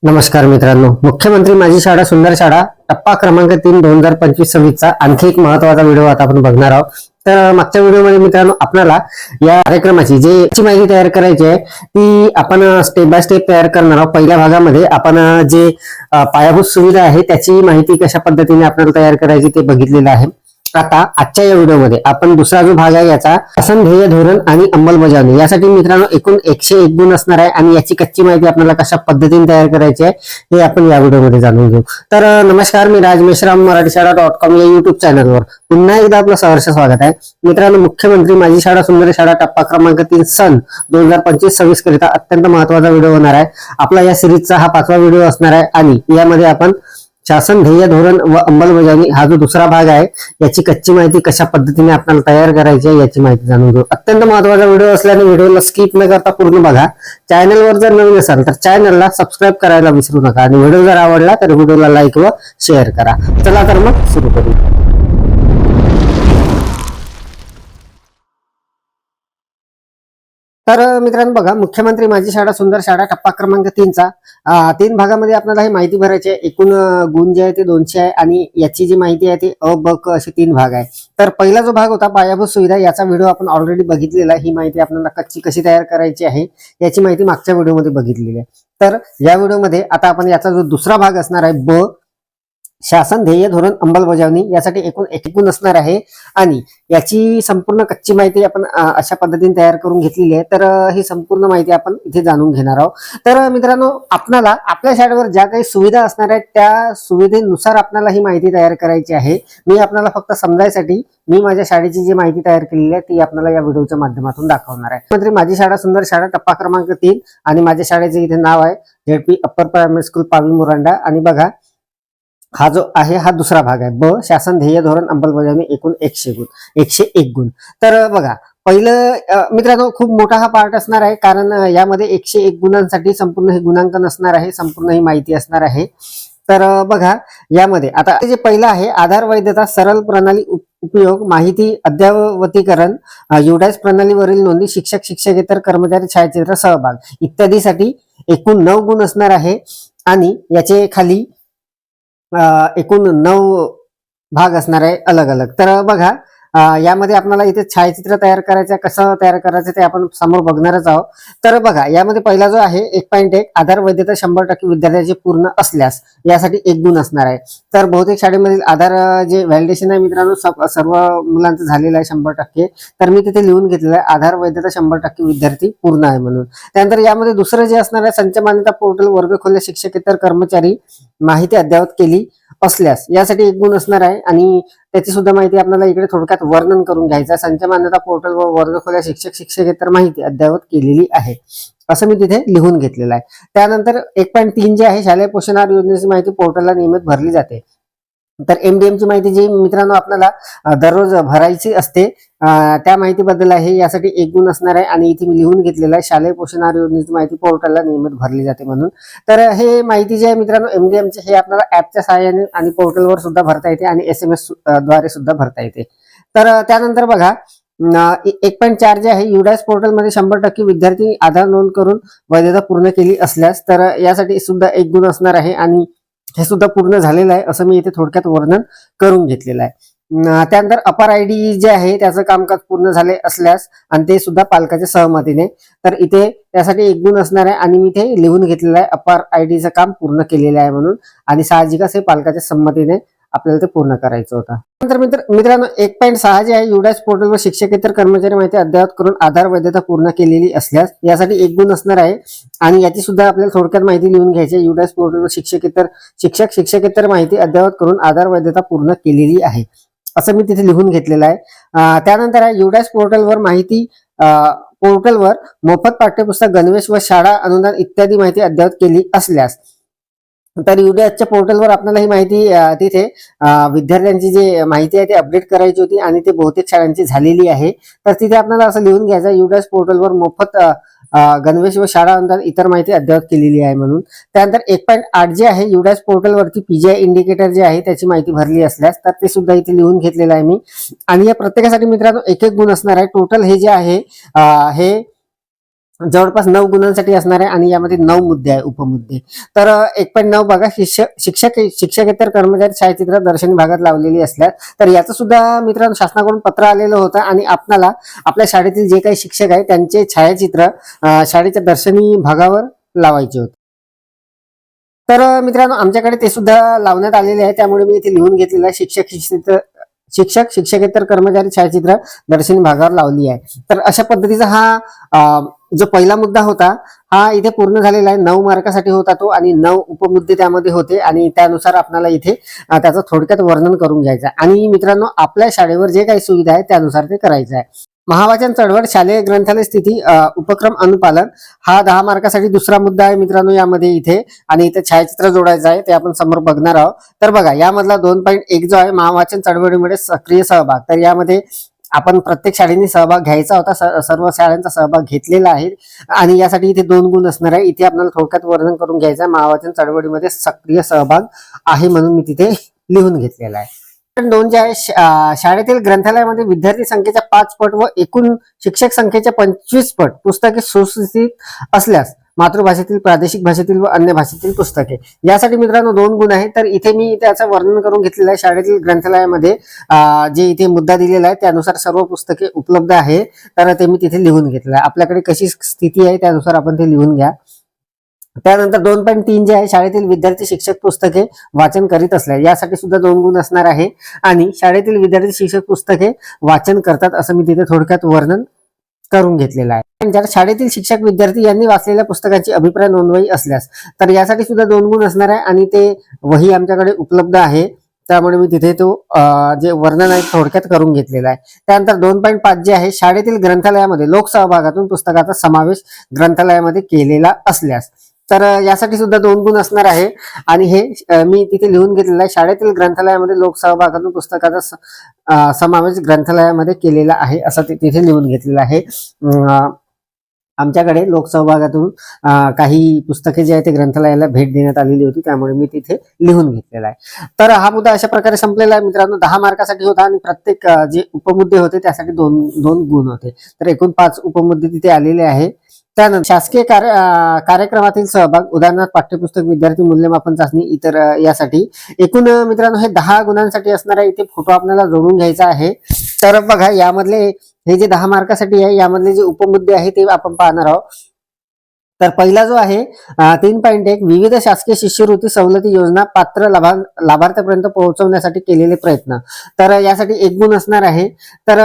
नमस्कार मित्रांनो, मुख्यमंत्री माझी शाळा सुंदर शाळा टप्पा क्रमांक 3 2025-26 आणखी एक महत्वाचा व्हिडिओ आता आपण बघणार आहोत. तर मागच्या व्हिडिओमध्ये मित्रांनो आपल्याला या कार्यक्रमाची जी माहिती तयार करायची आहे ती आपण स्टेप बाय स्टेप तयार करणार आहोत. पहिल्या भागामध्ये आपण जे पायाभूत सुविधा आहे त्याची माहिती कशा पद्धतीने आपल्याला तयार करायची ते बघितलेलं आहे. आता आजच्या या व्हिडिओमध्ये आपण दुसरा जो भाग आहे याचा शासन ध्येय धोरण आणि अंमलबजावणी यासाठी मित्रांनो एकूण 101 गुण असणार आहे आणि याची कच्ची माहिती आपल्याला कशा पद्धतीने तयार करायची आहे हे आपण या व्हिडिओमध्ये जाणून घेऊ. तर नमस्कार, मी राज मेश्राम मराठीशाळा.com या युट्यूब चॅनलवर पुन्हा एकदा आपलं सहर्ष स्वागत आहे. मित्रांनो, मुख्यमंत्री माझी शाळा सुंदर शाळा टप्पा क्रमांक 3 सन 2025-26 करिता अत्यंत महत्वाचा व्हिडिओ होणार आहे. आपला या सिरीजचा हा 5वा व्हिडिओ असणार आहे आणि यामध्ये आपण शासन ध्येय धोरण व अंमलबजावणी हा जो दुसरा भाग आहे याची कच्ची माहिती कशा पद्धतीने आपल्याला तयार करायची आहे याची माहिती जाणून घेऊ. अत्यंत महत्वाचा व्हिडिओ असल्याने व्हिडिओला स्किप न करता पूर्ण बघा. चॅनलवर जर नवीन असाल तर चॅनलला सबस्क्राईब करायला विसरू नका आणि व्हिडिओ जर आवडला तर व्हिडिओला लाईक व शेअर करा. चला तर मग सुरू करू. तर मित्रांनो बघा, मुख्यमंत्री माझी शाळा सुंदर शाळा टप्पा क्रमांक 3चा 3 भागामध्ये आपल्याला ही माहिती भरायची आहे. एकूण गुण जे आहे ते 200 आहे आणि याची जी माहिती आहे ती अ ब क असे 3 भाग आहे. तर पहिला जो भाग होता पायाभूत सुविधा याचा व्हिडिओ आपण ऑलरेडी बघितलेला आहे. ही माहिती आपल्याला कच्ची कशी तयार करायची आहे याची माहिती मागच्या व्हिडिओमध्ये बघितलेली आहे. तर या व्हिडिओमध्ये आता आपण याचा जो दुसरा भाग असणार आहे ब शासन ध्येय धोरण अंमलबजावणी यासाठी एकूण असणार आहे आणि याची संपूर्ण कच्ची माहिती आपण अशा पद्धतीने तयार करून घेतलेली आहे. तर ही संपूर्ण माहिती आपण इथे जाणून घेणार आहोत. तर मित्रांनो, आपल्याला आपल्या शाळेवर ज्या काही सुविधा असणार आहेत त्या सुविधेनुसार आपल्याला ही माहिती तयार करायची आहे. मी आपल्याला फक्त समजायसाठी मी माझ्या शाळेची जी माहिती तयार केलेली आहे ती आपल्याला या व्हिडिओच्या माध्यमातून दाखवणार आहे. मुख्यमंत्री माझी शाळा सुंदर शाळा टप्पा क्रमांक 3 आणि माझ्या शाळेचे इथे नाव आहे झेडपी अप्पर प्रायमरी स्कूल पावी मुरांडा. आणि बघा, हा जो आहे हा दुसरा भाग आहे ब शासन ध्येय धोरण अंमलबजावणी एकूण 101 गुण. तर बघा, पहिलं मित्रांनो खूप मोठा हा पार्ट असणार आहे कारण यामध्ये 101 गुणांसाठी संपूर्ण हे गुणांकन असणार आहे, संपूर्ण ही माहिती असणार आहे. तर बघा, यामध्ये आता जे पहिलं आहे आधार वैधता सरळ प्रणाली उपयोग माहिती अद्ययावतीकरण युडाइस प्रणालीवरील नोंदी शिक्षक शिक्षकेतर कर्मचारी छायाचित्र सहभाग इत्यादीसाठी एकूण 9 गुण असणार आहे आणि याचे खाली एकूण 9 भाग असणार आहे अलग अलग. तर बघा, यामध्ये आपल्याला इथे छायाचित्र तयार करायचं, कसं तयार करायचं ते आपण समोर बघणारच आहोत. तर बघा, यामध्ये पहिला जो आहे 1.1 आधार वैधता 100% विद्यार्थ्याचे पूर्ण असल्यास यासाठी 1 गुण असणार आहे. तर बहुतेक शाळेमधील आधार जे व्हॅलिडेशन आहे मित्रांनो सर्व मुलांचं झालेलं आहे 100%. तर मी तिथे लिहून घेतलेलं आहे आधार वैधता 100% विद्यार्थी पूर्ण आहे म्हणून. त्यानंतर यामध्ये दुसरं जे असणार आहे संच मान्यता पोर्टल वर्ग खोल्या शिक्षकेतर कर्मचारी माहिती अद्ययावत केली असल्यास यासाठी 1 गुण असणार आहे आणि त्याची सुद्धा माहिती आपल्याला इकडे थोडक्यात वर्णन करून घ्यायचं आहे. संच मान्यता पोर्टल व वर्ग खोल्या शिक्षक शिक्षकेतर माहिती अद्ययावत केलेली आहे असं मी तिथे लिहून घेतलेलं आहे. त्यानंतर 1.3 जे आहे शालेय पोषण आहार योजनेची माहिती पोर्टलला नियमित भरली जाते. तर MDM ची माहिती जी मित्रांनो आपल्याला दररोज भरायची असते त्या माहितीबद्दल आहे. यासाठी 1 गुण असणार आहे आणि इथे मी लिहून घेतलेलं आहे शालेय पोषण आहार योजनेची माहिती पोर्टलला नियमित भरली जाते म्हणून. तर हे माहिती जी आहे मित्रांनो MDM चे हे आपल्याला ऍपच्या सहाय्याने आणि पोर्टलवर सुद्धा भरता येते आणि SMS द्वारे सुद्धा भरता येते. तर त्यानंतर बघा, 1.4 जे आहे युडाइस पोर्टलमध्ये 100% विद्यार्थी आधार नोंद करून वैधता पूर्ण केली असल्यास तर यासाठी सुद्धा 1 गुण असणार आहे आणि हे सुद्धा पूर्ण झालेलं आहे असं मी इथे थोडक्यात वर्णन करून घेतलेलं आहे. त्यानंतर अपर ID जे आहे त्याचं कामकाज पूर्ण झाले असल्यास आणि ते सुद्धा पालकाच्या सहमतीने तर इथे त्यासाठी 1 गुण असणार आहे आणि मी ते लिहून घेतलेलं आहे अपर IDचं काम पूर्ण केलेलं आहे म्हणून. आणि साहजिकच हे पालकाच्या संमतीने आपल्याला ते पूर्ण करायचं होतं. नंतर मित्रांनो 1.6 जे आहे युडाइस पोर्टल व शिक्षकेतर कर्मचारी माहिती अद्ययावत करून आधार वैधता पूर्ण केलेली असल्यास यासाठी 1 गुण असणार आहे आणि याची सुद्धा आपल्याला थोडक्यात माहिती लिहून घ्यायची आहे. युडाइस पोर्टल व शिक्षक शिक्षकेतर माहिती अद्ययावत करून आधार वैधता पूर्ण केलेली आहे असं मी तिथे लिहून घेतलेलं आहे. त्यानंतर आहे युडाइस पोर्टलवर माहिती पोर्टलवर मोफत पाठ्यपुस्तक गणवेश व शाळा अनुदान इत्यादी माहिती अद्ययावत केली असल्यास तर युडाइसच्या पोर्टलवर आपल्याला ही माहिती तिथे विद्यार्थ्यांची जी माहिती आहे ती अपडेट करायची होती आणि ते बहुतेक शाळांची झालेली आहे. तर तिथे आपल्याला असं लिहून घ्यायचं युडाइस पोर्टलवर मोफत गणवेश व शाळा अनुदान इतर माहिती अद्ययावत केलेली आहे म्हणून. त्यानंतर 1.8 जे आहे युडाइस पोर्टलवरती PGI इंडिकेटर जे आहे त्याची माहिती भरली असल्यास तर ते सुद्धा इथे लिहून घेतलेलं आहे मी. आणि या प्रत्येकासाठी मित्रांनो 1-1 गुण असणार आहे. टोटल हे जे आहे हे जवळपास 9 गुणांसाठी असणार आहे आणि यामध्ये 9 मुद्दे आहे, उपमुद्दे. तर 1.9 बघा, शिक्षकेतर कर्मचारी छायाचित्र दर्शनी भागात लावलेली असल्यास, तर याचं सुद्धा मित्रांनो शासनाकडून पत्र आलेलं होतं आणि आपल्याला आपल्या शाळेतील जे काही शिक्षक आहे त्यांचे छायाचित्र शाळेच्या दर्शनी भागावर लावायचे होते. तर मित्रांनो आमच्याकडे ते सुद्धा लावण्यात आलेले आहे, त्यामुळे मी इथे लिहून घेतलेलं आहे शिक्षकेतर कर्मचारी छायाचित्र दर्शनी भागावर लावली आहे. तर अशा पद्धतीचा हा जो पहिला मुद्दा होता हा इथे पूर्ण झालेला आहे. 9 मार्कासाठी होता तो आणि 9 उपमुद्दे त्यामध्ये होते आणि त्यानुसार आपल्याला इथे त्याचं थोडक्यात वर्णन करून घ्यायचं आहे. आणि मित्रांनो आपल्या शाळेवर जे काही सुविधा आहे त्यानुसार ते करायचं आहे. महावाचन चळवळ, शालेय ग्रंथालय स्थिती, उपक्रम अनुपालन हा 10 मार्कासाठी दुसरा मुद्दा आहे मित्रांनो यामध्ये इथे. आणि इथे छायाचित्र जोडायचं आहे, ते आपण समोर बघणार आहोत. तर बघा यामधला 2.1 जो आहे महावाचन चळवळीमुळे सक्रिय सहभाग, तर यामध्ये आपण प्रत्येक शाळेने सहभाग घ्यायचा होता, सर्व शाळांचा सहभाग घेतलेला आहे आणि यासाठी इथे 2 गुण असणार आहे. इथे आपल्याला थोडक्यात वर्णन करून घ्यायचं आहे, महावाचन चळवळीमध्ये सक्रिय सहभाग आहे म्हणून मी तिथे लिहून घेतलेला आहे. 2 जे आहे शाळेतील ग्रंथालयामध्ये विद्यार्थी संख्येच्या 5 पट व एकूण शिक्षक संख्येच्या 25 पट पुस्तके सुस्थितीत असल्यास मातृभाषेतील, प्रादेशिक भाषेतील व अन्य भाषेतील पुस्तके, यासाठी मित्रांनो 2 गुण आहे. तर इथे मी त्याचं वर्णन करून घेतलेलं आहे. शाळेतील ग्रंथालयामध्ये जे इथे मुद्दा दिलेला आहे त्यानुसार सर्व पुस्तके उपलब्ध आहे, तर ते मी तिथे लिहून घेतलं आहे. आपल्याकडे कशी स्थिती आहे त्यानुसार आपण ते लिहून घ्या. त्यानंतर 2.3 जे आहे शाळेतील विद्यार्थी शिक्षक पुस्तके वाचन करीत असल्या, यासाठी सुद्धा 2 गुण असणार आहे. आणि शाळेतील विद्यार्थी शिक्षक पुस्तके वाचन करतात असं मी तिथे थोडक्यात वर्णन करून घेतलेलं आहे. जर शाळेतील शिक्षक विद्यार्थी यांनी वाचलेल्या पुस्तकांची अभिप्राय नोंदवाई असल्यास, तर यासाठी सुद्धा 2 गुण असणार आहे आणि ते वही आमच्याकडे उपलब्ध आहे, त्यामुळे मी तिथे तो जे वर्णन आहे थोडक्यात करून घेतलेला आहे. त्यानंतर 2.5 जे आहे शाळेतील ग्रंथालयामध्ये लोकसहभागातून पुस्तकाचा समावेश ग्रंथालयामध्ये केलेला असल्यास, तर यासाठी सुद्धा 2 गुण असणार आहे. आणि हे मी तिथे लिहून घेतलेलं आहे, शाळेतील ग्रंथालयामध्ये लोकसहभागातून पुस्तकाचा समावेश ग्रंथालयामध्ये केलेला आहे असं तिथे लिहून घेतलेलं आहे. आमच्याकडे लोकसहभागातून काही पुस्तके जे आहे ते ग्रंथालयाला भेट देण्यात आलेली होती, त्यामुळे मी तिथे लिहून घेतलेला आहे. तर हा मुद्दा अशा प्रकारे संपलेला आहे मित्रांनो. 10 मार्कासाठी होता आणि प्रत्येक जे उपमुद्दे होते त्यासाठी 2 गुण होते, तर एकूण 5 उपमुद्दे तिथे आलेले आहे. त्यानंतर शासकीय कार्यक्रमातील सहभाग, उदाहरणार्थ पाठ्यपुस्तक, विद्यार्थी मूल्यमापन चाचणी, इतर यासाठी एकूण मित्रांनो हे 10 गुणांसाठी असणार आहे. इथे फोटो आपल्याला जोडून घ्यायचा आहे. तर बघा यामधले हे जे 10 मार्कासाठी आहे यामधले जे उपमुद्दे आहे ते आपण पाहणार आहोत. तर पहिला जो आहे 3.1 विविध शासकीय शिष्यवृत्ती सवलती योजना पात्र लाभार्थ्यापर्यंत पोहोचवण्यासाठी केलेले प्रयत्न, तर यासाठी 1 गुण असणार आहे. तर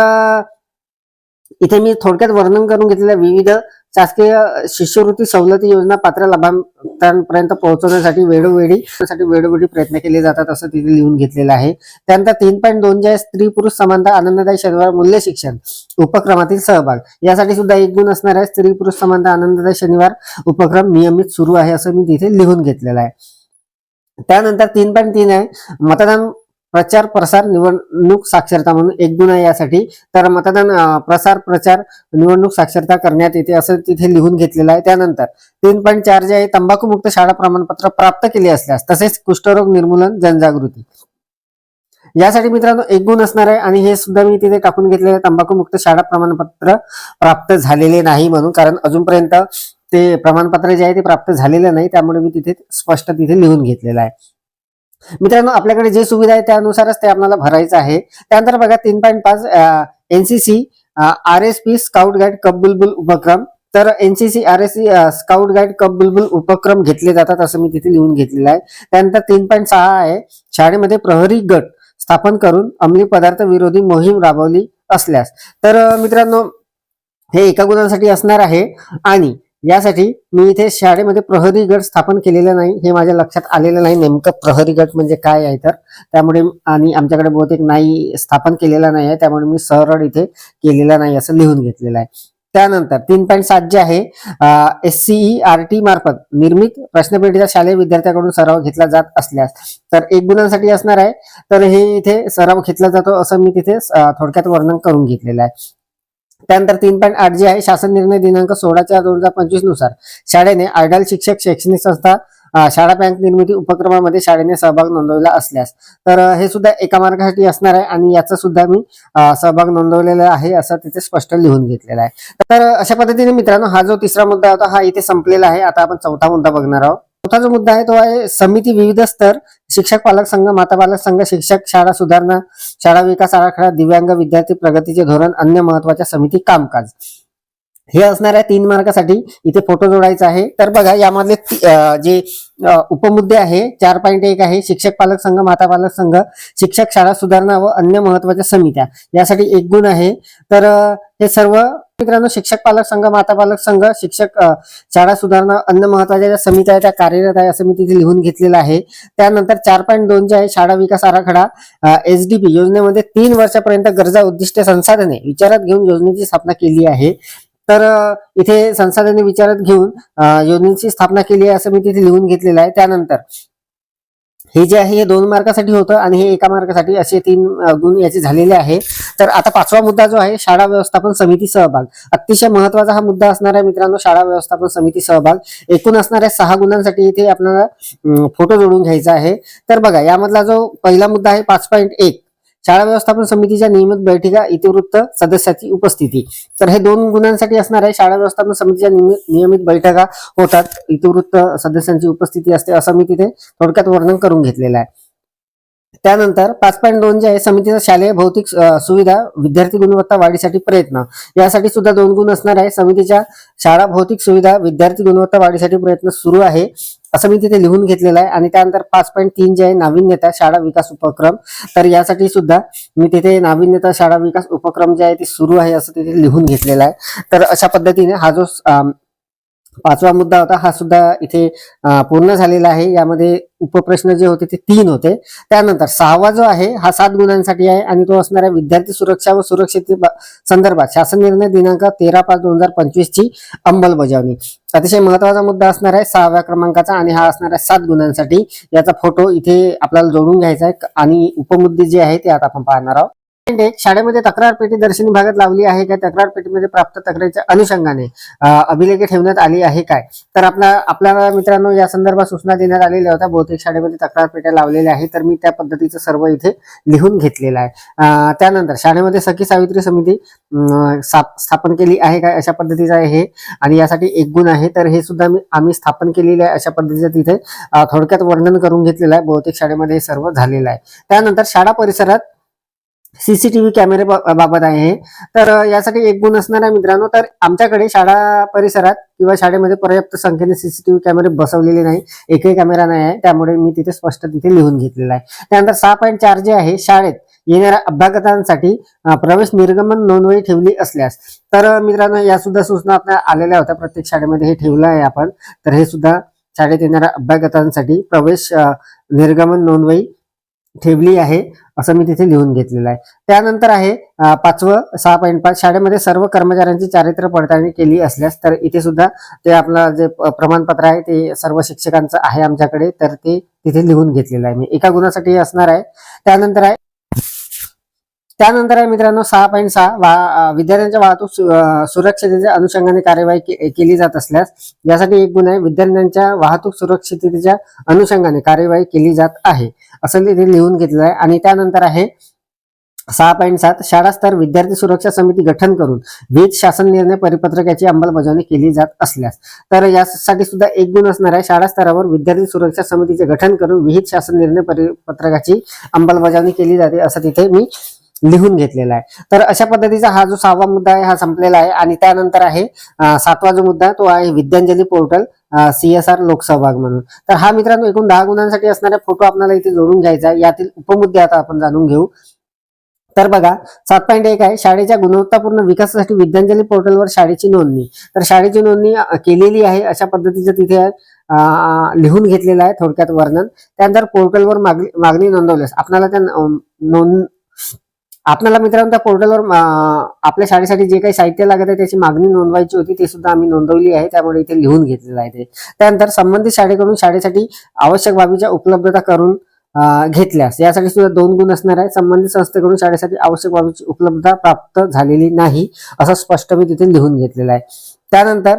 इथे मी थोडक्यात वर्णन करून घेतलेलं विविध शासकीय शिष्यवृत्ती सवलती योजना पात्र लाभार्थ्यांपर्यंत पोहोचवण्यासाठी वेळोवेळी प्रयत्न केले जातात असं तिथे लिहून घेतलेलं आहे. त्यानंतर 3.2 जे आहे स्त्री पुरुष समानता आनंददायी शनिवार मूल्य शिक्षण उपक्रमातील सहभाग, यासाठी सुद्धा 1 गुण असणार आहे. स्त्री पुरुष समानता आनंददायी शनिवार उपक्रम नियमित सुरू आहे असं मी तिथे लिहून घेतलेलं आहे. त्यानंतर 3.3 आहे मतदान प्रचार प्रसार निवडणूक साक्षरता म्हणून 1 गुण आहे यासाठी. तर मतदान प्रचार निवडणूक साक्षरता करण्यात येते असं तिथे लिहून घेतलेलं आहे. त्यानंतर 3.4 जे आहे तंबाखूमुक्त शाळा प्रमाणपत्र प्राप्त केले असल्यास तसेच कुष्ठरोग निर्मूलन जनजागृती, यासाठी मित्रांनो 1 गुण असणार आहे. आणि हे सुद्धा मी तिथे टाकून घेतलेलं आहे, तंबाखूमुक्त शाळा प्रमाणपत्र प्राप्त झालेले नाही म्हणून, कारण अजूनपर्यंत ते प्रमाणपत्र जे आहे ते प्राप्त झालेलं नाही, त्यामुळे मी तिथे स्पष्ट तिथे लिहून घेतलेलं आहे. मित्रांनो आपल्याकडे जे सुविधा आहे त्यानुसारच ते आपल्याला भरायचं आहे. त्यानंतर बघा 3.5 NCC RSP scout guide cub Bulbul उपक्रम, तर NCC RSP scout guide cub Bulbul उपक्रम घेतले जातात असं मी तिथे लिहून घेतलेलं आहे. त्यानंतर 3.6 आहे शाळेमध्ये प्रहरी गट स्थापन करून अंमली पदार्थ विरोधी मोहीम राबवली असल्यास, तर मित्रांनो हे 1 गुणासाठी असणार आहे. आणि यासाठी मी इथे शाळेमध्ये प्रहरी गट स्थापन केलेलं नाही, हे माझ्या लक्षात आलेलं नाही नेमकं प्रहरी गट म्हणजे काय आहे, तर त्यामुळे आणि आमच्याकडे बहुतेक नाही स्थापन केलेला नाही आहे, त्यामुळे मी सरळ इथे केलेला नाही असं लिहून घेतलेलं आहे. त्यानंतर 3.7 जे आहे SCERT मार्फत निर्मित प्रश्नपेढीचा शालेय विद्यार्थ्याकडून सराव घेतला जात असल्यास, तर 1 गुणांसाठी असणार आहे. तर हे इथे सराव घेतला जातो असं मी तिथे थोडक्यात वर्णन करून घेतलेलं आहे. त्यानंतर 3.8 जे आहे शासन निर्णय दिनांक 16/4/2025 नुसार शाळेने आयडॉल शिक्षक शैक्षणिक संस्था शाळा बँक निर्मिती उपक्रमामध्ये शाळेने सहभाग नोंदवला असल्यास. तर हे सुद्धा एका मार्कासाठी असणार आहे आणि याचा सुद्धा मी सहभाग नोंदवलेला आहे असं तिथे स्पष्ट लिहून घेतलेला आहे. तर अशा पद्धतीने मित्रांनो हा जो तिसरा मुद्दा होता हा इथे संपलेला आहे. आता आपण चौथा मुद्दा बघणार आहोत. चौथा जो मुद्दा आहे तो आहे समिती विविध स्तर, शिक्षक पालक संघ, माता पालक संघ, शिक्षक शाळा सुधारणा, शाळा विकास आराखडा, दिव्यांग विद्यार्थी प्रगतीचे धोरण, अन्य महत्वाच्या समिती कामकाज. हे असणार आहे 3 मार्कासाठी. इथे फोटो जोडायचा आहे. तर बघा यामधले जे उपमुद्दे आहे 4.1 आहे शिक्षक पालक संघ, माता पालक संघ, शिक्षक शाळा सुधारणा व अन्य महत्वाच्या समित्या, यासाठी 1 गुण आहे. तर हे सर्व मित्रांनो शिक्षक पालक संघ, माता पालक संघ, शिक्षक शाळा सुधारणा, अन्य महत्वाच्या ज्या समित्या आहेत त्या कार्यरत आहे असं मी तिथे लिहून घेतलेलं आहे. त्यानंतर 4.2 जे आहे शाळा विकास आराखडा, SDP योजनेमध्ये 3 वर्षापर्यंत गरजा, उद्दिष्टे, संसाधने विचारात घेऊन योजनेची स्थापना केली आहे. तर इथे संसाधने विचारात घेऊन योजनेची स्थापना केली आहे असं मी तिथे लिहून घेतलेलं आहे. त्यानंतर हे जे आहे हे 2 मार्कासाठी होतं आणि हे 1 मार्कासाठी असे 3 गुण याचे झालेले आहे. तर आता 5वा मुद्दा जो आहे शाळा व्यवस्थापन समिती सहभाग, अतिशय महत्वाचा हा मुद्दा असणार आहे मित्रांनो. शाळा व्यवस्थापन समिती सहभाग एकूण असणाऱ्या 6 गुणांसाठी इथे आपल्याला फोटो जोडून घ्यायचा आहे. तर बघा यामधला जो पहिला मुद्दा आहे 5.1 शाळा व्यवस्थापन समितीच्या नियमित बैठका, इतिवृत्त, सदस्याची उपस्थिती. तर हे 2 गुणांसाठी असणार आहे. शाळा व्यवस्थापन समितीच्या नियमित बैठका होतात, इतिवृत्त, सदस्यांची उपस्थिती असते असं मी तिथे थोडक्यात वर्णन करून घेतलेलं आहे. त्यानंतर 5.2 जे आहे समितीचा शालेय भौतिक सुविधा, विद्यार्थी गुणवत्ता वाढीसाठी प्रयत्न, यासाठी सुद्धा 2 गुण असणार आहे. समितीच्या शाळा भौतिक सुविधा, विद्यार्थी गुणवत्ता वाढीसाठी प्रयत्न सुरू आहे असं मी तिथे लिहून घेतलेलं आहे. आणि त्यानंतर 5.3 जे आहे नाविन्यता शाळा विकास उपक्रम, तर यासाठी सुद्धा मी तिथे नाविन्यता शाळा विकास उपक्रम जे आहे ते सुरू आहे असं तिथे लिहून घेतलेला आहे. तर अशा पद्धतीने हा जो 5वा मुद्दा होता हा सुद्धा इथे पूर्ण झालेला आहे. यामध्ये उपप्रश्न जे होते ते 3 होते. त्यानंतर 6वा जो आहे हा 7 गुणांसाठी आहे आणि तो असणार आहे विद्यार्थी सुरक्षा व सुरक्षित संदर्भात शासन निर्णय दिनांक 13/5/2025 ची अंमलबजावणी. अतिशय महत्वाचा मुद्दा असणार आहे 6व्या क्रमांकाचा आणि हा असणार आहे 7 गुणांसाठी. याचा फोटो इथे आपल्याला जोडून घ्यायचा आहे आणि उपमुद्दे जे आहे ते आता आपण पाहणार आहोत. शाळेमध्ये तक्रार पेटी दर्शनी भागात लावली आहे काय? तक्रार पेटीमध्ये प्राप्त तक्रारीच्या अनुषंगाने अभिलेखे ठेवण्यात आली आहे काय? तर आपल्याला मित्रांनो या संदर्भात सूचना देण्यात आलेल्या होत्या. बहुतेक शाळेमध्ये तक्रार पेट्या लावलेल्या आहेत तर मी त्या पद्धतीचं सर्व इथे लिहून घेतलेलं आहे. त्यानंतर शाळेमध्ये सखी सावित्री समिती स्थापन केली आहे काय? अशा पद्धतीचं आहे हे आणि यासाठी 1 गुण आहे. तर हे सुद्धा आम्ही स्थापन केलेलं आहे अशा पद्धतीचं तिथे थोडक्यात वर्णन करून घेतलेलं आहे. बहुतेक शाळेमध्ये हे सर्व झालेलं आहे. त्यानंतर शाळा परिसरात CCTV कॅमेरे बाबत आहे. तर यासाठी 1 गुण असणार आहे मित्रांनो. तर आमच्याकडे शाळा परिसरात किंवा शाळेमध्ये पर्याप्त संख्येने CCTV कॅमेरे बसवलेले नाही, एकही कॅमेरा नाही आहे, त्यामुळे मी तिथे स्पष्ट तिथे लिहून घेतलेला आहे. त्यानंतर 6.4 जे आहे शाळेत येणाऱ्या अभ्यागतांसाठी प्रवेश निर्गमन नोंदवही ठेवली असल्यास. तर मित्रांनो या सुद्धा सूचना आपल्याला आलेल्या होत्या. प्रत्येक शाळेमध्ये हे ठेवलं आहे आपण. तर हे सुद्धा शाळेत येणाऱ्या अभ्यागतांसाठी प्रवेश निर्गमन नोंदवही ठेवली आहे असं मी तिथे लिहून घेतलेलं आहे. त्यानंतर आहे 5वं 6.5 शाळेमध्ये सर्व कर्मचाऱ्यांची चारित्र्य पडताळणी केली असल्यास. तर इथे सुद्धा ते आपलं जे प्रमाणपत्र आहे ते सर्व शिक्षकांचं आहे आमच्याकडे, तर ते तिथे लिहून घेतलेलं आहे मी. 1 गुणासाठी असणार आहे. त्यानंतर आहे मित्रांनो 6.6 विद्यार्थ्यांच्या वाहतूक सुरक्षिततेच्या अनुषंगाने कार्यवाही केली जात असल्यास. यासाठी 1 गुण आहे. विद्यार्थ्यांच्या वाहतूक सुरक्षिततेच्या अनुषंगाने कार्यवाही केली जात आहे असं तिथे लिहून घेतलेलं आहे. आणि त्यानंतर आहे 6.7 शाळा स्तर विद्यार्थी सुरक्षा समिती गठन करून विविध शासन निर्णय परिपत्रकाची अंमलबजावणी केली जात असल्यास. तर यासाठी सुद्धा 1 गुण असणार आहे. शाळा स्तरावर विद्यार्थी सुरक्षा समितीचे गठन करून विविध शासन निर्णय परिपत्रकाची अंमलबजावणी केली जाते असं तिथे मी लिहून घेतलेला आहे. तर अशा पद्धतीचा हा जो 6वा मुद्दा आहे हा संपलेला आहे. आणि त्यानंतर आहे 7वा जो मुद्दा तो आहे विद्यांजली पोर्टल CSR लोकसहभाग म्हणून. तर हा मित्रांनो एकूण 10 गुणांसाठी असणारे फोटो आपल्याला इथे जोडून घ्यायचा आहे. यातील उपमुद्दे आता आपण जाणून घेऊ. तर बघा 7.1 आहे शाळेच्या गुणवत्तापूर्ण विकासासाठी विद्यांजली पोर्टलवर शाळेची नोंदणी. तर शाळेची नोंदणी केलेली आहे अशा पद्धतीचं तिथे लिहून घेतलेलं आहे थोडक्यात वर्णन. त्यानंतर पोर्टलवर मागणी नोंदवल्यास आपल्याला मित्रांनो त्या पोर्टलवर आपल्या शाळेसाठी जे काही साहित्य लागत आहे त्याची मागणी नोंदवायची होती, ते सुद्धा आम्ही नोंदवली आहे, त्यामुळे इथे लिहून घेतलेलं आहे ते. त्यानंतर संबंधित शाळेकडून शाळेसाठी आवश्यक बाबीच्या उपलब्धता करून घेतल्यास यासाठी सुद्धा 2 गुण असणार आहे. संबंधित संस्थेकडून शाळेसाठी आवश्यक बाबीची उपलब्धता प्राप्त झालेली नाही असं स्पष्ट मी तिथे लिहून घेतलेलं आहे. त्यानंतर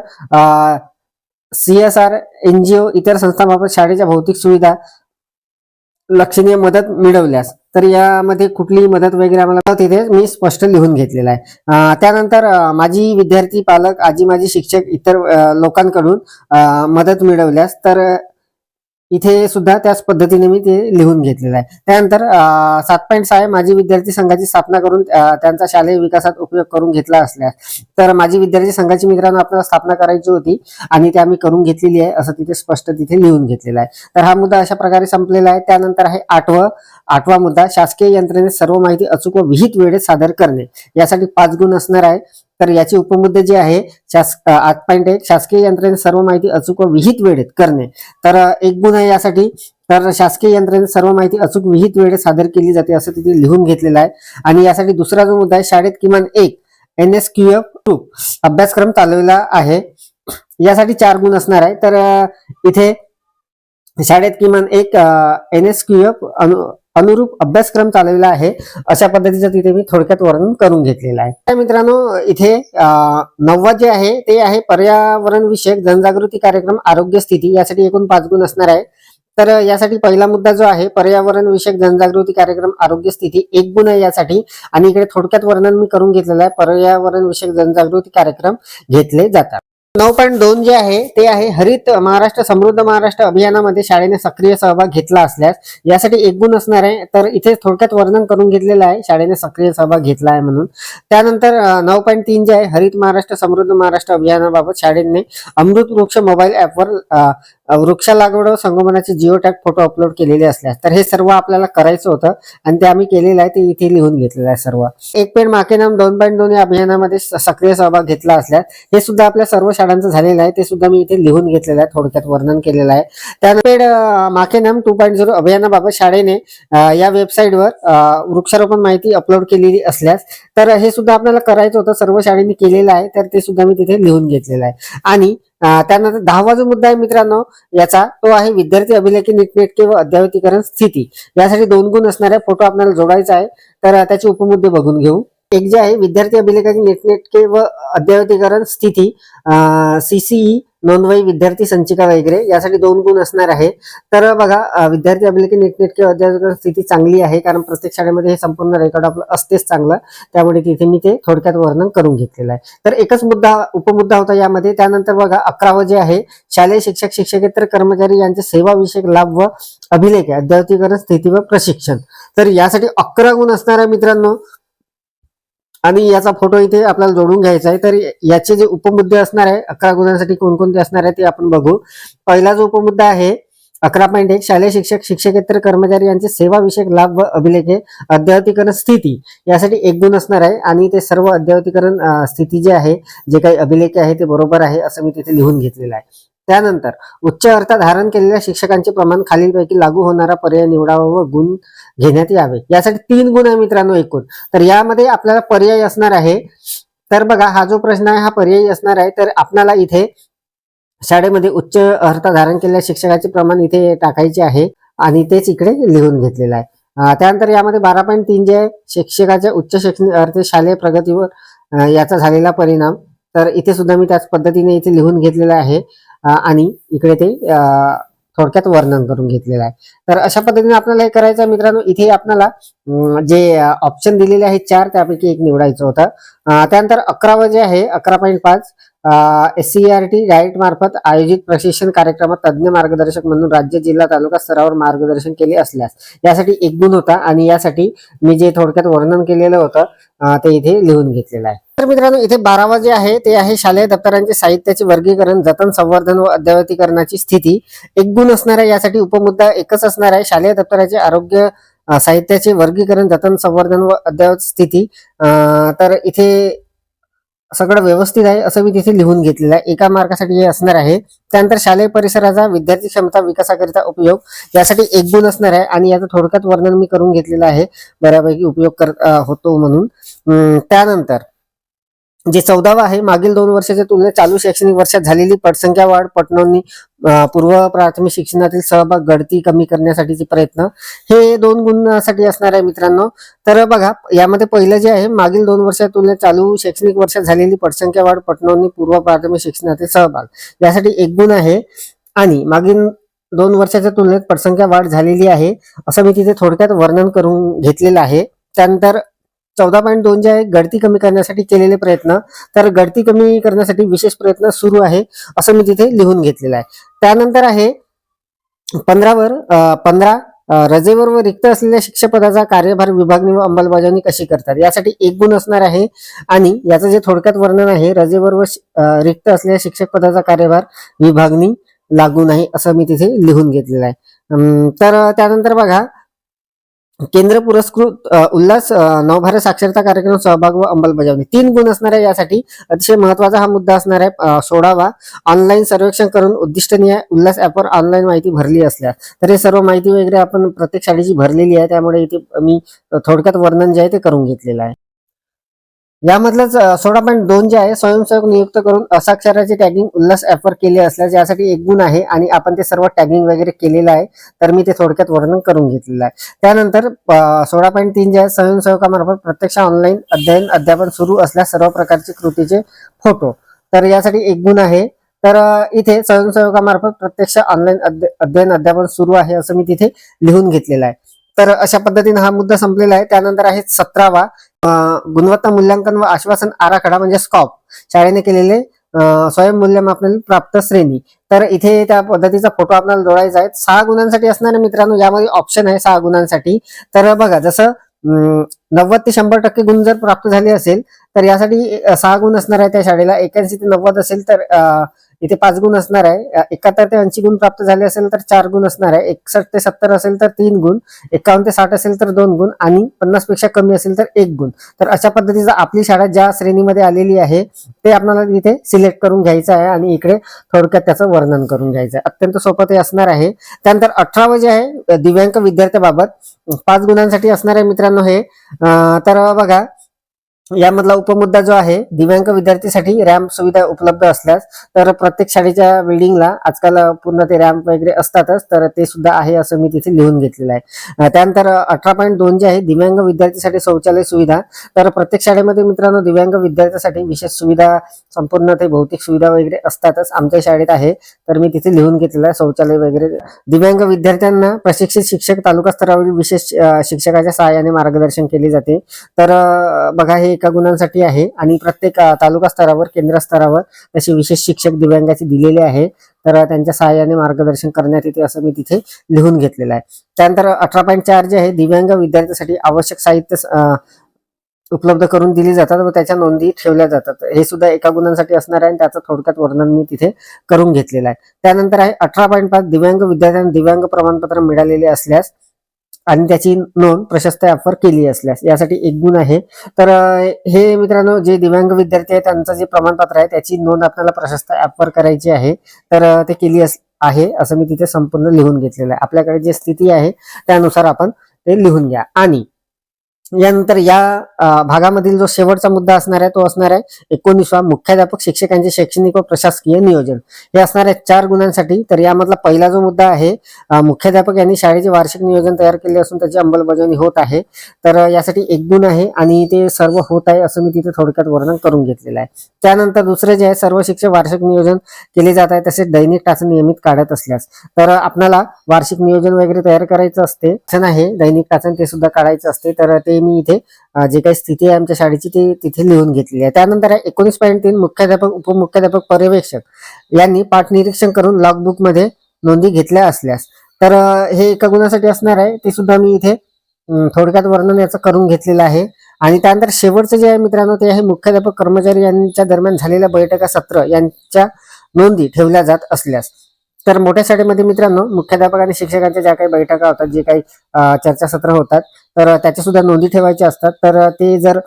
CSR NGO इतर संस्थांमार्फत शाळेच्या भौतिक सुविधा लक्षणीय मदत मिळवल्यास, तर यामध्ये कुठलीही मदत वगैरे आम्हाला तिथे मी स्पष्ट लिहून घेतलेला आहे. त्यानंतर माझी विद्यार्थी पालक आजी माझी शिक्षक इतर लोकांकडून मदत मिळवल्यास, तर इथे सुद्धा त्याच पद्धतीने मी ते लिहून घेतलेलं आहे. त्यानंतर 7.6 आहे माझी विद्यार्थी संघाची स्थापना करून त्यांचा शालेय विकासात उपयोग करून घेतला असल्यास, तर माझी विद्यार्थी संघाची मित्रांनो आपल्याला स्थापना करायची होती आणि ते आम्ही करून घेतलेली आहे असं तिथे स्पष्ट तिथे लिहून घेतलेला आहे. तर हा मुद्दा अशा प्रकारे संपलेला आहे. त्यानंतर आहे आठवा मुद्दा, शासकीय यंत्रणेत सर्व माहिती अचूक व विहित वेळेत सादर करणे. यासाठी 5 गुण असणार आहे. तर याचे उपमुद्दे जे आहे 8.1 शासकीय यंत्रणेत सर्व माहिती अचूक व विहित वेळेत करणे, तर 1 गुण आहे यासाठी. तर शासकीय यंत्रणेत सर्व माहिती अचूक विहित वेळेत सादर केली जाते असं तिथे लिहून घेतलेलं आहे. आणि यासाठी दुसरा जो मुद्दा आहे, शाळेत किमान एक NSQF अभ्यासक्रम चालवला आहे, यासाठी 4 गुण असणार आहे. तर इथे शाळेत किमान एक NSQF अनुरूप अभ्यासक्रम चालवला आहे अशा पद्धतीचं तिथे मी थोडक्यात वर्णन करून घेतलेलं आहे. तर मित्रांनो इथे 9वा जे आहे ते आहे पर्यावरण विषयक जनजागृती कार्यक्रम आरोग्य स्थिती, यासाठी एकूण 5 गुण असणार आहे. तर यासाठी पहिला मुद्दा जो आहे पर्यावरण विषयक जनजागृती कार्यक्रम आरोग्य स्थिती, 1 गुण आहे यासाठी. आणि इकडे थोडक्यात वर्णन मी करून घेतलेलं आहे, पर्यावरण विषयक जनजागृती कार्यक्रम घेतले जातात. 9.2 जे आहे ते आहे हरित महाराष्ट्र समृद्ध महाराष्ट्र अभियानामध्ये शाळेने सक्रिय सहभाग घेतला असल्यास, यासाठी 1 गुण असणार आहे. तर इथे थोडक्यात वर्णन करून घेतलेलं आहे शाळेने सक्रिय सहभाग घेतला आहे म्हणून. त्यानंतर 9.3 जे आहे हरित महाराष्ट्र समृद्ध महाराष्ट्र अभियानाबाबत शाळेने अमृत वृक्ष मोबाईल ऍपवर वृक्ष लागवड व संगोपनाचे जिओ टॅग फोटो अपलोड केलेले असल्यास, तर हे सर्व आपल्याला करायचं होतं आणि ते आम्ही केलेलं आहे, ते इथे लिहून घेतलेलं आहे सर्व. 1 पेड माके नाम 2.2 या अभियानामध्ये सक्रिय सहभाग घेतला असल्यास, हे सुद्धा आपल्या सर्व शाळांचं झालेलं आहे, ते सुद्धा मी इथे लिहून घेतलेलं आहे, थोडक्यात वर्णन केलेलं आहे. त्यानंतर पेड माके नाम 2.0 अभियानाबाबत शाळेने या वेबसाईटवर वृक्षारोपण माहिती अपलोड केलेली असल्यास, तर हे सुद्धा आपल्याला करायचं होतं, सर्व शाळेने केलेलं आहे, तर ते सुद्धा मी तिथे लिहून घेतलेलं आहे. आणि त्यानंतर 10वा जो मुद्दा आहे मित्रांनो याचा, तो आहे विद्यार्थी अभिलेखी नीटनेटके व अद्ययावतीकरण स्थिती, यासाठी 2 गुण असणारे फोटो आपल्याला जोडायचा आहे. तर त्याचे उपमुद्दे बघून घेऊ. एक जे आहे विद्यार्थी अभिलेखाची नीटनेटके व अद्ययावतीकरण स्थिती, CCE नोंदवही विद्यार्थी संचिका वगैरे, यासाठी 2 गुण असणार आहे. तर बघा विद्यार्थी अभिलेखी नीटनेटके अद्ययावतीकरण स्थिती चांगली आहे, कारण प्रत्येक शाळेमध्ये हे संपूर्ण रेकॉर्ड आपलं असतेच चांगलं, त्यामुळे तिथे मी ते थोडक्यात वर्णन करून घेतलेलं आहे. तर एकच उपमुद्दा होता यामध्ये. त्यानंतर बघा 11व जे आहे शालेय शिक्षक शिक्षकेतर कर्मचारी यांचे सेवा विषयक लाभ व अभिलेख अद्ययावतीकरण स्थिती व प्रशिक्षण, तर यासाठी 11 गुण असणार आहे मित्रांनो. आणि याचा फोटो इथे आपल्याला जोडून घ्यायचा आहे. तर याचे जे उपमुद्दे असणार आहे 11 गुणांसाठी कोणकोणते असणार आहे ते आपण बघू. पहिला जो उपमुद्दा आहे 11.1 शालेय शिक्षक शिक्षकेतर कर्मचारी यांचे सेवा विषयक लाभ व अभिलेखे अद्ययावतीकरण स्थिती, यासाठी 1 गुण असणार आहे. आणि ते सर्व अद्ययावतीकरण स्थिती जे आहे, जे काही अभिलेखे आहे ते बरोबर आहे असं मी तिथे लिहून घेतलेलं आहे. त्यानंतर उच्च अर्थ धारण केलेल्या शिक्षकांचे प्रमाण खालीलपैकी लागू होणारा पर्याय निवडावा व गुण घेण्यात यावे, यासाठी 3 गुण आहे मित्रांनो एकूण. तर यामध्ये आपल्याला पर्याय असणार आहे. तर बघा हा जो प्रश्न आहे हा पर्यायी असणार आहे. तर आपल्याला इथे शाळेमध्ये उच्च अर्हता धारण केलेल्या शिक्षकाचे प्रमाण इथे टाकायचे आहे आणि तेच इकडे लिहून घेतलेलं आहे. त्यानंतर यामध्ये 12.3 जे आहे शिक्षकाच्या उच्च शैक्षणिक अर्थ शालेय प्रगतीवर याचा झालेला परिणाम, तर इथे सुद्धा मी त्याच पद्धतीने इथे लिहून घेतलेलं आहे आणि इकडे ते थोडक्यात वर्णन करून घेतलेलं आहे. तर अशा पद्धतीने आपल्याला हे करायचं मित्रांनो. इथे आपल्याला जे ऑप्शन दिलेले आहेत 4 त्यापैकी एक निवडायचं होतं. त्यानंतर 11व जे आहे 11.5 SCERT डाएट मार्फत आयोजित प्रशिक्षण कार्यक्रमात तज्ञ मार्गदर्शक म्हणून राज्य जिल्हा तालुका स्तरावर मार्गदर्शन केले असल्यास, यासाठी 1 गुण होता. आणि यासाठी मी जे थोडक्यात वर्णन केलेलं होतं ते इथे लिहून घेतलेलं आहे. तर मित्रांनो इथे 12व जे आहे ते आहे शालेय दप्तरांचे साहित्याचे वर्गीकरण जतन संवर्धन व अद्ययावतीकरणाची स्थिती, 1 गुण असणार आहे. यासाठी उपमुद्दा एकच असणार आहे, शालेय दप्तराचे आरोग्य साहित्याचे वर्गीकरण जतन संवर्धन व अद्ययावत स्थिती. तर इथे सगळं व्यवस्थित आहे असं मी तिथे लिहून घेतलेलं आहे. 1 मार्कासाठी हे असणार आहे. त्यानंतर शालेय परिसराचा विद्यार्थी क्षमता विकासाकरिता उपयोग, यासाठी 1 गुण असणार आहे. आणि याचं थोडक्यात वर्णन मी करून घेतलेलं आहे, बऱ्यापैकी उपयोग होतो म्हणून. त्यानंतर जे 14वा आहे, मागील 2 वर्षाच्या तुलनेत चालू शैक्षणिक वर्षात झालेली पटसंख्या वाढ, पटनोंदणी, पूर्व प्राथमिक शिक्षणातील सहभाग, गळती कमी करण्यासाठीचे प्रयत्न, हे 2 गुणांसाठी असणार आहे मित्रांनो. तर बघा, यामध्ये पहिलं जे आहे, मागील 2 वर्षाच्या तुलनेत चालू शैक्षणिक वर्षात झालेली पटसंख्या वाढ, पटनोंदणी, पूर्व प्राथमिक शिक्षणातील सहभाग, यासाठी 1 गुण आहे. आणि मागील 2 वर्षाच्या तुलनेत पटसंख्या वाढ झालेली आहे, असं मी तिथे थोडक्यात वर्णन करून घेतलेलं आहे. त्यानंतर 14.2 जे आहे, गळती कमी करण्यासाठी केलेले प्रयत्न, तर गळती कमी करण्यासाठी विशेष प्रयत्न सुरू आहे, असं मी तिथे लिहून घेतलेलं आहे. त्यानंतर आहे 15 रजेवर व रिक्त असलेल्या शिक्षक पदाचा कार्यभार विभागणी व अंमलबजावणी कशी करतात, यासाठी 1 गुण असणार आहे. आणि याचं जे थोडक्यात वर्णन आहे, रजेवर व रिक्त असलेल्या शिक्षक पदाचा कार्यभार विभागणी लागू नाही, असं मी तिथे लिहून घेतलेलं आहे. तर त्यानंतर बघा, केंद्र पुरस्कृत उल्हास नवभारत साक्षरता कार्यक्रम सहभाग व अंमलबजावणी 3 गुण असणार आहे. यासाठी अतिशय महत्वाचा हा मुद्दा असणार आहे. 16वा, ऑनलाईन सर्वेक्षण करून उद्दिष्टनीय उल्हास ॲपवर ऑनलाईन माहिती भरली असल्यास, तर हे सर्व माहिती वगैरे आपण प्रत्येक शाळेची भरलेली आहे, त्यामुळे इथे मी थोडक्यात वर्णन जे आहे ते करून घेतलेलं आहे. यामधलंच 16.2 जे आहे, स्वयंसेवक नियुक्त करून असाक्षराचे टॅगिंग उल्हास ॲपवर केले असल्यास, यासाठी 1 गुण आहे. आणि आपण ते सर्व टॅगिंग वगैरे केलेलं आहे, तर मी ते थोडक्यात वर्णन करून घेतलेलं आहे. त्यानंतर 16.3 जे आहे, स्वयंसेवकामार्फत प्रत्यक्ष ऑनलाईन अध्यापन सुरू असल्यास सर्व प्रकारचे कृतीचे फोटो, तर यासाठी 1 गुण आहे. तर इथे स्वयंसेवकामार्फत प्रत्यक्ष ऑनलाईन अध्यापन सुरू आहे, असं मी तिथे लिहून घेतलेलं आहे. तर अशा पद्धतीने हा मुद्दा संपलेला आहे. त्यानंतर आहे 17वा, गुणवत्ता मूल्यांकन व आश्वासन आराखडा म्हणजे स्कॉप, शाळेने केलेले स्वयं मूल्यमापन प्राप्त श्रेणी, तर इथे त्या पद्धतीचा फोटो आपल्याला जोडायचा आहे. 6 गुणांसाठी असणार आहे मित्रांनो, यामध्ये ऑप्शन आहे 6 गुणांसाठी. तर बघा, जसं 90 ते 100% गुण जर प्राप्त झाले असेल, तर यासाठी 6 गुण असणार आहे त्या शाळेला. 81 ते 90 असेल तर इथे 5 गुण असणार आहे. 71 ते 80 गुण प्राप्त झाले असेल तर 4 गुण असणार आहे. 61 ते 70 असेल तर 3 गुण, 51 ते 60 असेल तर 2 गुण, आणि 50 पेक्षा कमी असेल तर 1 गुण. तर अशा पद्धतीचा आपली शाळा ज्या श्रेणीमध्ये आलेली आहे, ते आपल्याला इथे सिलेक्ट करून घ्यायचं आहे आणि इकडे थोडक्यात त्याचं वर्णन करून घ्यायचं आहे. अत्यंत सोपं ते असणार आहे. त्यानंतर 18व जे आहे, दिव्यांग विद्यार्थ्याबाबत 5 गुणांसाठी असणार आहे मित्रांनो हे. तर बघा, यामधला उपमुद्दा जो आहे, दिव्यांग विद्यार्थीसाठी रॅम्प सुविधा उपलब्ध असल्यास, तर प्रत्येक शाळेच्या बिल्डिंगला आजकाल पूर्ण ते रॅम्प वगैरे असतातच, तर ते सुद्धा आहे असं मी तिथे लिहून घेतलेलं आहे. त्यानंतर 18.2 जे आहे, दिव्यांग विद्यार्थीसाठी शौचालय सुविधा, तर प्रत्येक शाळेमध्ये मित्रांनो दिव्यांग विद्यार्थ्यासाठी विशेष सुविधा, संपूर्ण ते भौतिक सुविधा वगैरे असतातच. आमच्या शाळेत आहे, तर मी तिथे लिहून घेतलेलं आहे शौचालय वगैरे. दिव्यांग विद्यार्थ्यांना प्रशिक्षित शिक्षक तालुका स्तरावरील विशेष शिक्षकाच्या सहाय्याने मार्गदर्शन केले जाते. तर बघा, हे 1 गुणांसाठी आहे. आणि प्रत्येक तालुका स्तरावर, केंद्र स्तरावर तसे विशेष शिक्षक दिव्यांगाचे दिलेले आहे, तर त्यांच्या सहाय्याने मार्गदर्शन करण्यात येते, असं मी तिथे लिहून घेतलेलं आहे. त्यानंतर 18.4 जे आहे, दिव्यांग विद्यार्थ्यासाठी आवश्यक साहित्य उपलब्ध करून दिली जातात व त्याच्या नोंदी ठेवल्या जातात, हे सुद्धा 1 गुणांसाठी असणार आहे, आणि त्याचं थोडक्यात वर्णन मी तिथे करून घेतलेलं आहे. त्यानंतर आहे 18.5, दिव्यांग विद्यार्थ्यांना दिव्यांग प्रमाणपत्र मिळालेले असल्यास आणि त्याची नोंद प्रशस्त ॲपवर केली असल्यास, यासाठी 1 गुण आहे. तर हे मित्रांनो, जे दिव्यांग विद्यार्थी आहे त्यांचं जे प्रमाणपत्र आहे त्याची नोंद आपल्याला प्रशस्त ॲपवर करायची आहे, तर ते केली आहे असं मी तिथे संपूर्ण लिहून घेतलेलं आहे. आपल्याकडे जे स्थिती आहे त्यानुसार आपण ते लिहून घ्या. आणि यानंतर या भागामधील जो शेवटचा मुद्दा असणार आहे, तो असणार आहे 19वा, मुख्याध्यापक शिक्षकांचे शैक्षणिक व प्रशासकीय नियोजन, हे असणार आहे 4 गुणांसाठी. तर यामधला पहिला जो मुद्दा आहे, मुख्याध्यापक यांनी शाळेचे वार्षिक नियोजन तयार केले असून त्याची अंमलबजावणी होत आहे, तर यासाठी 1 गुण आहे. आणि ते सर्व होत आहे असं मी तिथे थोडक्यात वर्णन करून घेतलेलं आहे. त्यानंतर दुसरे जे आहे, सर्व शिक्षक वार्षिक नियोजन केले जात आहे, तसेच दैनिक तास नियमित काढत असल्यास, तर आपल्याला वार्षिक नियोजन वगैरे तयार करायचं असते, आहे दैनिक तासन ते सुद्धा काढायचं असते, तर ते मी इथे जे काही स्थिती आहे आमच्या शाळेची ते तिथे लिहून घेतलेली आहे. त्यानंतर आहे 19.3, मुख्याध्यापक, उपमुख्याध्यापक, पर्यवेक्षक यांनी पाठ निरीक्षण करून लॉगबुक मध्ये नोंदी घेतल्या असल्यास, तर हे 1 गुणासाठी असणार आहे, ते सुद्धा मी इथे थोडक्यात वर्णन याचं करून घेतलेलं आहे. आणि त्यानंतर शेवटचं जे आहे मित्रांनो, ते आहे मुख्याध्यापक कर्मचारी यांच्या दरम्यान झालेल्या बैठका, सत्र यांच्या नोंदी ठेवल्या जात असल्यास, तर मोठ्या शाळेमध्ये मित्रांनो मुख्याध्यापक आणि शिक्षकांच्या ज्या काही बैठका होतात, जे काही चर्चासत्र होतात, तर त्याच्या सुद्धा नोंदी ठेवायच्या असतात, तर ते जर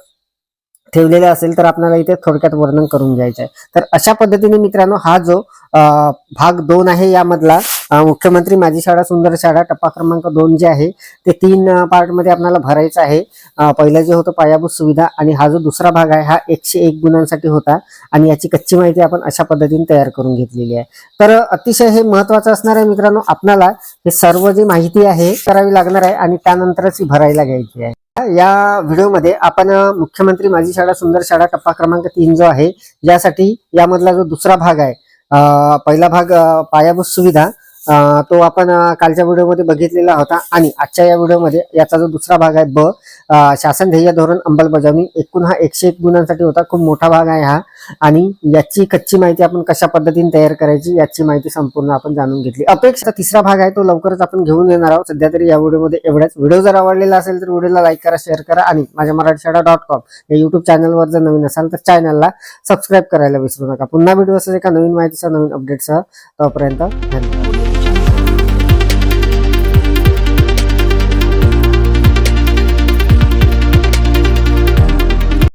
ठेवलेले असेल तर आपल्याला इथे थोडक्यात वर्णन करून घ्यायचं आहे. तर अशा पद्धतीने मित्रांनो हा जो भाग 2 आहे यामधला, मुख्यमंत्री माझी शाळा सुंदर शाळा टप्पा क्रमांक 2 जे आहे ते 3 पार्ट मध्ये आपल्याला भरायचं आहे. पहिलं जे होतं पायाभूत सुविधा आणि हा जो दुसरा भाग आहे हा 101 गुणांसाठी होता आणि याची कच्ची माहिती आपण अशा पद्धतीने तयार करून घेतलेली आहे. तर अतिशय हे महत्वाचं असणार आहे मित्रांनो, आपल्याला हे सर्व जी माहिती आहे करावी लागणार आहे आणि त्यानंतरच ही भरायला घ्यायची आहे. या व्हिडिओमध्ये आपण मुख्यमंत्री माझी शाळा सुंदर शाळा टप्पा क्रमांक 3 जो आहे यासाठी यामधला जो दुसरा भाग आहे, पहिला भाग पायाभूत सुविधा तो आपण कालच्या व्हिडिओमध्ये बघितलेला होता आणि आजच्या या व्हिडिओमध्ये याचा जो दुसरा भाग आहे ब शासन ध्येय धोरण अंमलबजावणी, एकूण हा 101 गुणांसाठी होता. खूप मोठा भाग आहे हा आणि याची कच्ची माहिती आपण कशा पद्धतीने तयार करायची याची माहिती संपूर्ण आपण जाणून घेतली. अपेक्षा तिसरा भाग आहे तो लवकरच आपण घेऊन येणार आहोत. सध्या तरी या व्हिडिओमध्ये एवढाच. व्हिडिओ जर आवडलेला असेल तर व्हिडिओला लाईक करा, शेअर करा आणि माझ्या मराठीशाळा.com या युट्यूब चॅनलवर जर नवीन असाल तर चॅनलला सबस्क्राईब करायला विसरू नका. पुन्हा व्हिडिओ असेल एका नवीन माहितीसह नवीन अपडेटसह. तोपर्यंत धन्यवाद.